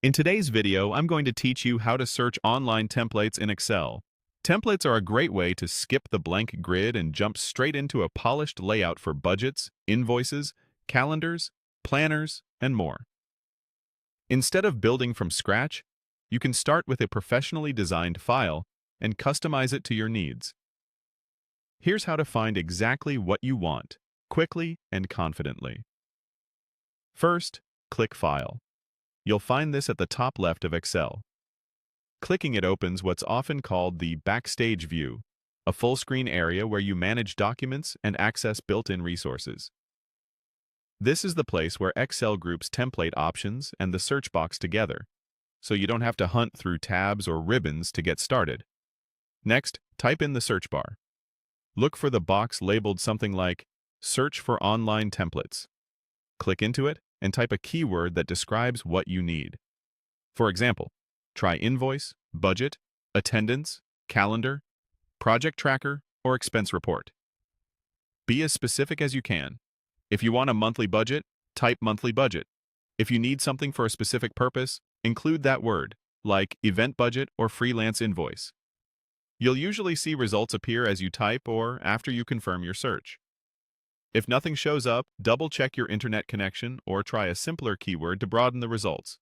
In today's video, I'm going to teach you how to search online templates in Excel. Templates are a great way to skip the blank grid and jump straight into a polished layout for budgets, invoices, calendars, planners, and more. Instead of building from scratch, you can start with a professionally designed file and customize it to your needs. Here's how to find exactly what you want, quickly and confidently. First, click File. You'll find this at the top left of Excel. Clicking it opens what's often called the Backstage view, a full-screen area where you manage documents and access built-in resources. This is the place where Excel groups template options and the search box together, so you don't have to hunt through tabs or ribbons to get started. Next, type in the search bar. Look for the box labeled something like Search for Online Templates. Click into it and type a keyword that describes what you need. For example, try invoice, budget, attendance, calendar, project tracker, or expense report. Be as specific as you can. If you want a monthly budget, type monthly budget. If you need something for a specific purpose, include that word, like event budget or freelance invoice. You'll usually see results appear as you type or after you confirm your search. If nothing shows up, double-check your internet connection or try a simpler keyword to broaden the results.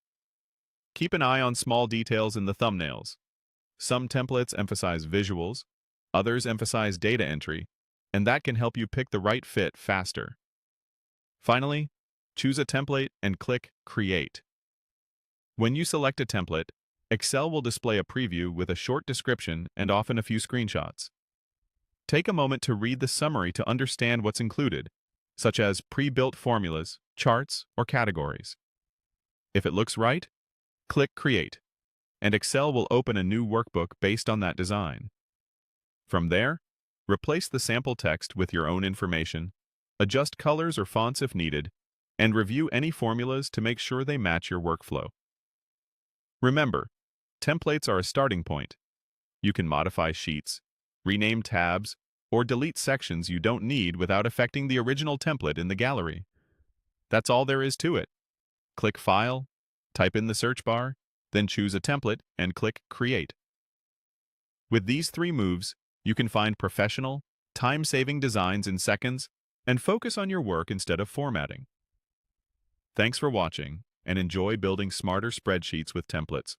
Keep an eye on small details in the thumbnails. Some templates emphasize visuals, others emphasize data entry, and that can help you pick the right fit faster. Finally, choose a template and click Create. When you select a template, Excel will display a preview with a short description and often a few screenshots. Take a moment to read the summary to understand what's included, such as pre-built formulas, charts, or categories. If it looks right, click Create, and Excel will open a new workbook based on that design. From there, replace the sample text with your own information, adjust colors or fonts if needed, and review any formulas to make sure they match your workflow. Remember, templates are a starting point. You can modify sheets, rename tabs, or delete sections you don't need without affecting the original template in the gallery. That's all there is to it. Click File, type in the search bar, then choose a template and click Create. With these 3 moves, you can find professional, time-saving designs in seconds and focus on your work instead of formatting. Thanks for watching, and enjoy building smarter spreadsheets with templates.